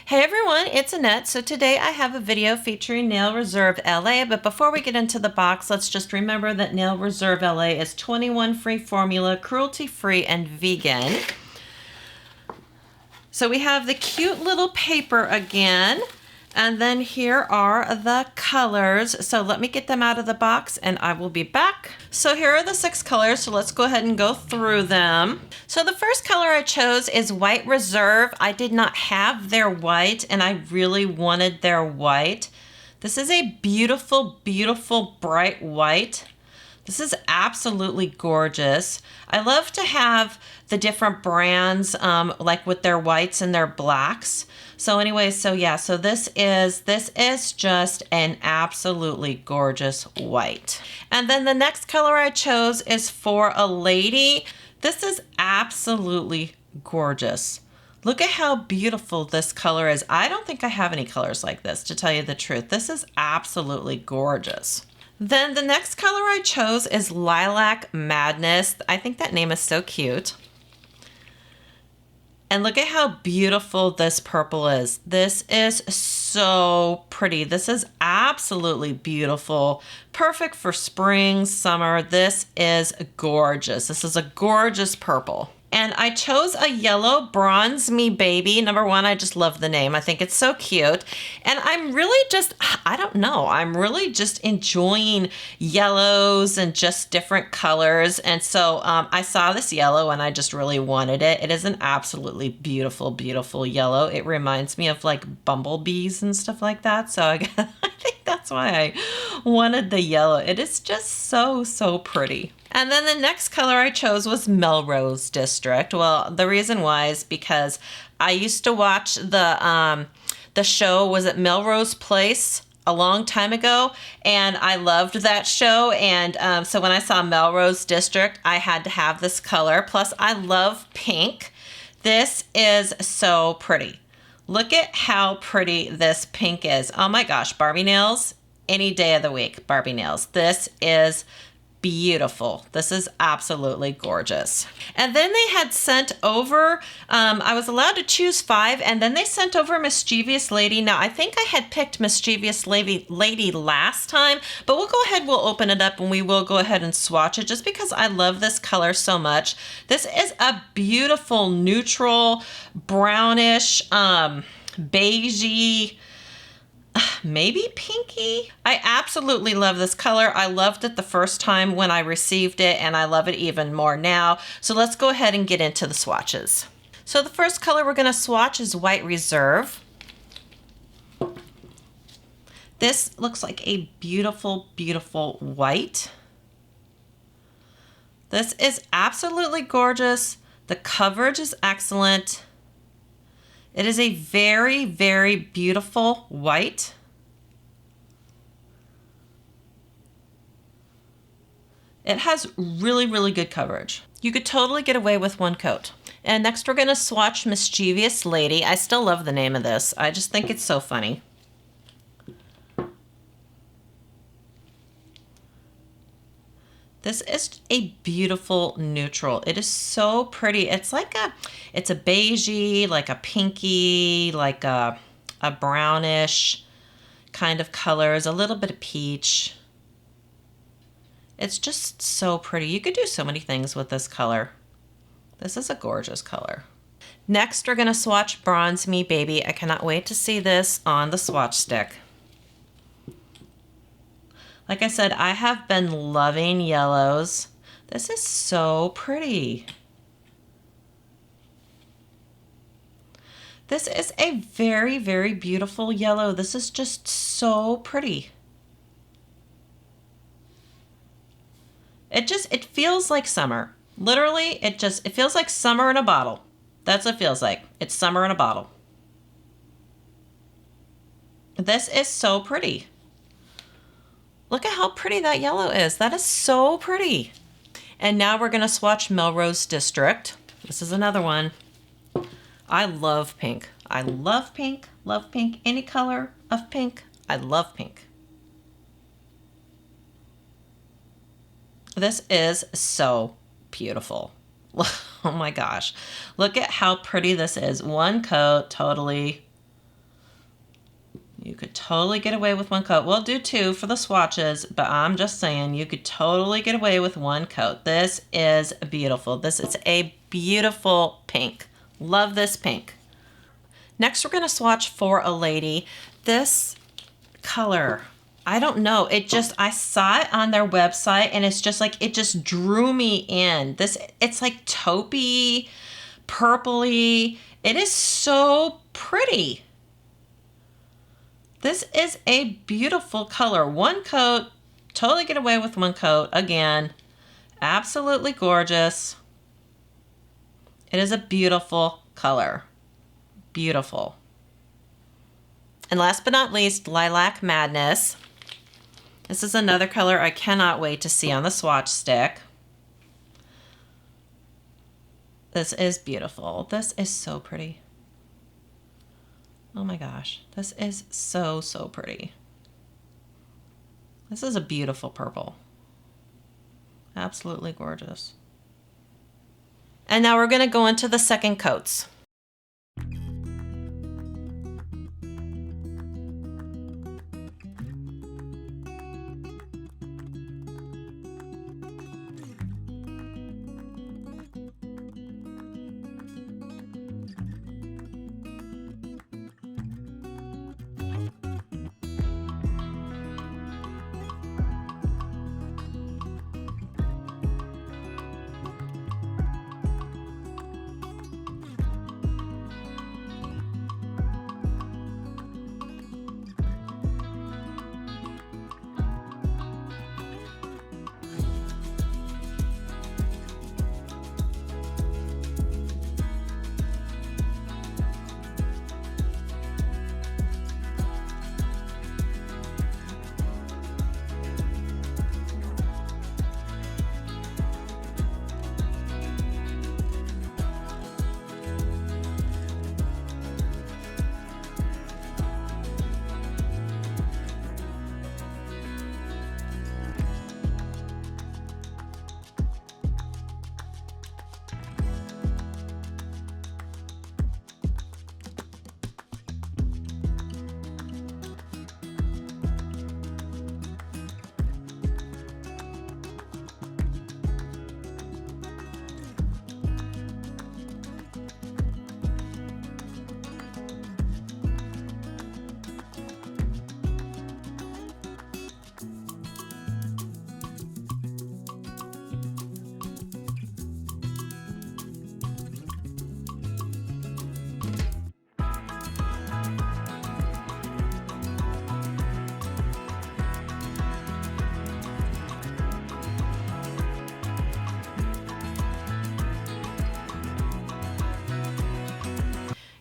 Hey everyone, it's Annette. So today I have a video featuring Nail Reserve LA, but before we get into the box, let's just remember that Nail Reserve LA is 21 free formula, cruelty-free, and vegan. So we have the cute little paper again, and then here are the colors. So let me get them out of the box and I will be back. So here are the 6 colors, so let's go ahead and go through them. So the first color I chose is White Reserve. I did not have their white and I really wanted their white. This is a beautiful, beautiful bright white. This is absolutely gorgeous. I love to have the different brands like with their whites and their blacks. So anyway, so this is just an absolutely gorgeous white. And then the next color I chose is For a Lady. This is absolutely gorgeous. Look at how beautiful this color is. I don't think I have any colors like this, to tell you the truth. This is absolutely gorgeous. Then the next color I chose is Lilac Madness. I think that name is so cute. And look at how beautiful this purple is. This is so pretty. This is absolutely beautiful. Perfect for spring, summer. This is gorgeous. This is a gorgeous purple. And I chose a yellow Bronze Me Baby. Number one, I just love the name. I think it's so cute. And I'm really just, I don't know, I'm really just enjoying yellows and just different colors. And so I saw this yellow and I just really wanted it. It is an absolutely beautiful, beautiful yellow. It reminds me of like bumblebees and stuff like that. So I think that's why I wanted the yellow. It is just so, so pretty. And then the next color I chose was Melrose District. Well, the reason why is because I used to watch the show, was it Melrose Place, a long time ago, and I loved that show. And so when I saw Melrose District, I had to have this color. Plus, I love pink. This is so pretty. Look at how pretty this pink is. Oh my gosh, Barbie nails, any day of the week, Barbie nails. This is beautiful. This is absolutely gorgeous. And then they had sent over, I was allowed to choose 5, and then they sent over Mischievous Lady. Now, I think I had picked Mischievous Lady last time, but we'll go ahead, we'll open it up, and we will go ahead and swatch it just because I love this color so much. This is a beautiful neutral, brownish, beigey, maybe pinky. I absolutely love this color. I loved it the first time when I received it, and I love it even more now. So let's go ahead and get into the swatches. So the first color we're going to swatch is White Reserve. This looks like a beautiful, beautiful white. This is absolutely gorgeous. The coverage is excellent. It is a very, very beautiful white. It has really, really good coverage. You could totally get away with 1 coat. And next we're going to swatch Mischievous Lady. I still love the name of this. I just think it's so funny. This is a beautiful neutral. It is so pretty. It's like it's a beigey, like a pinky, like a brownish kind of colors, a little bit of peach. It's just so pretty. You could do so many things with this color. This is a gorgeous color. Next, we're gonna swatch Bronze Me Baby. I cannot wait to see this on the swatch stick. Like I said, I have been loving yellows. This is so pretty. This is a very, very beautiful yellow. This is just so pretty. It feels like summer. Literally, it feels like summer in a bottle. That's what it feels like. It's summer in a bottle. This is so pretty. Look at how pretty that yellow is. That is so pretty. And now we're going to swatch Melrose District. This is another one. I love pink. I love pink. Love pink. Any color of pink. I love pink. This is so beautiful. Oh my gosh. Look at how pretty this is. 1 coat, totally totally get away with one coat. We'll do two for the swatches, but I'm just saying you could totally get away with one coat. This is beautiful. This is a beautiful pink. Love this pink. Next, we're gonna swatch for a lady. This color, I don't know, I saw it on their website and it's just like, it just drew me in. It's like taupey, purpley. It is so pretty. This is a beautiful color. One coat, totally get away with one coat. Again, absolutely gorgeous. It is a beautiful color. Beautiful. And last but not least, Lilac Madness. This is another color I cannot wait to see on the swatch stick. This is beautiful. This is so pretty. Oh my gosh, this is so, so pretty. This is a beautiful purple. Absolutely gorgeous. And now we're gonna go into the second coats.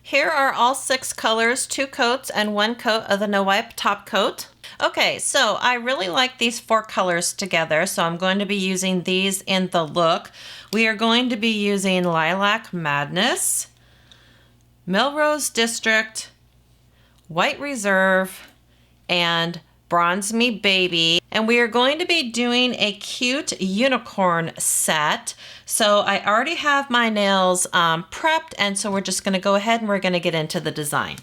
Here are all 6 colors, 2 coats and 1 coat of the No Wipe top coat. Okay, so I really like these 4 colors together, so I'm going to be using these in the look. We are going to be using Lilac Madness, Melrose District, White Reserve, and Bronze Me Baby. And we are going to be doing a cute unicorn set. So I already have my nails prepped, and so we're just going to go ahead and we're going to get into the design.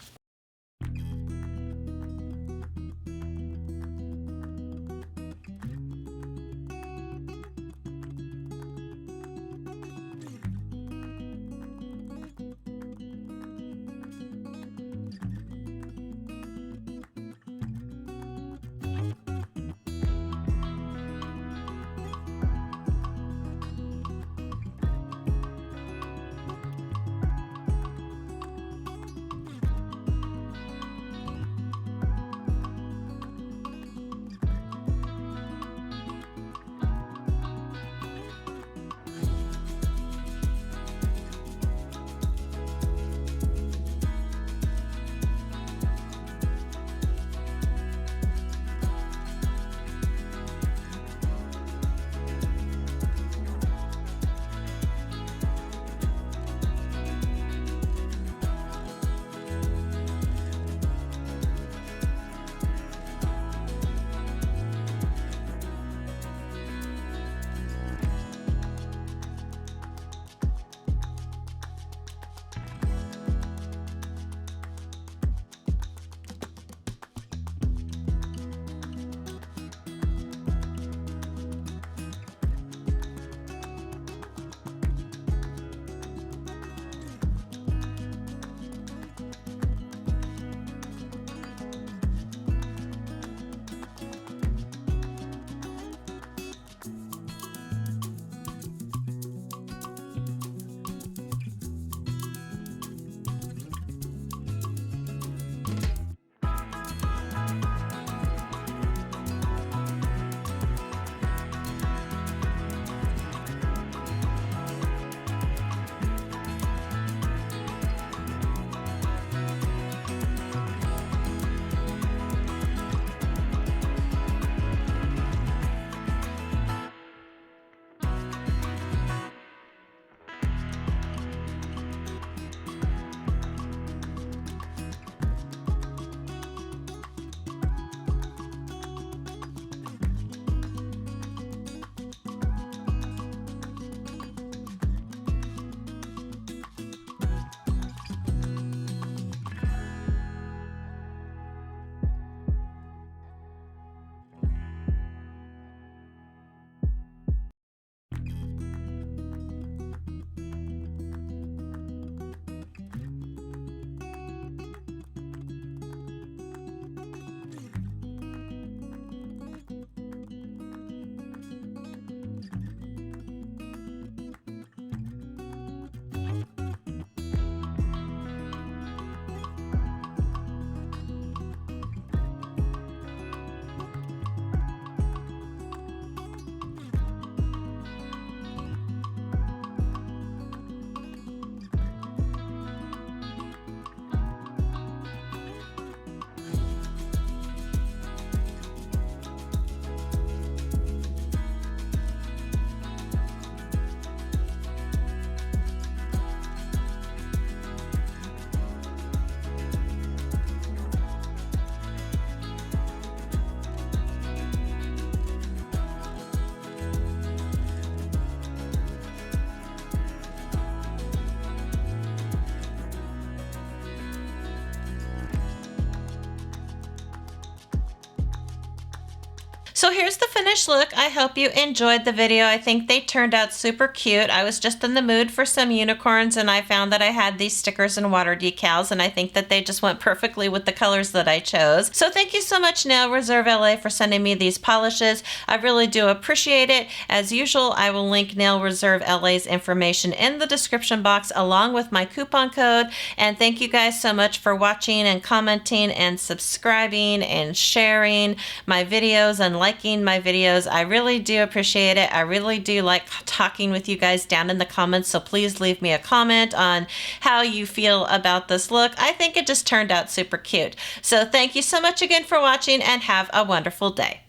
So here's the finished look. I hope you enjoyed the video. I think they turned out super cute. I was just in the mood for some unicorns, and I found that I had these stickers and water decals, and I think that they just went perfectly with the colors that I chose. So thank you so much, Nail Reserve LA, for sending me these polishes. I really do appreciate it. As usual, I will link Nail Reserve LA's information in the description box along with my coupon code. And thank you guys so much for watching and commenting and subscribing and sharing my videos and liking my videos. I really do appreciate it. I really do like talking with you guys down in the comments, so please leave me a comment on how you feel about this look. I think it just turned out super cute. So thank you so much again for watching, and have a wonderful day.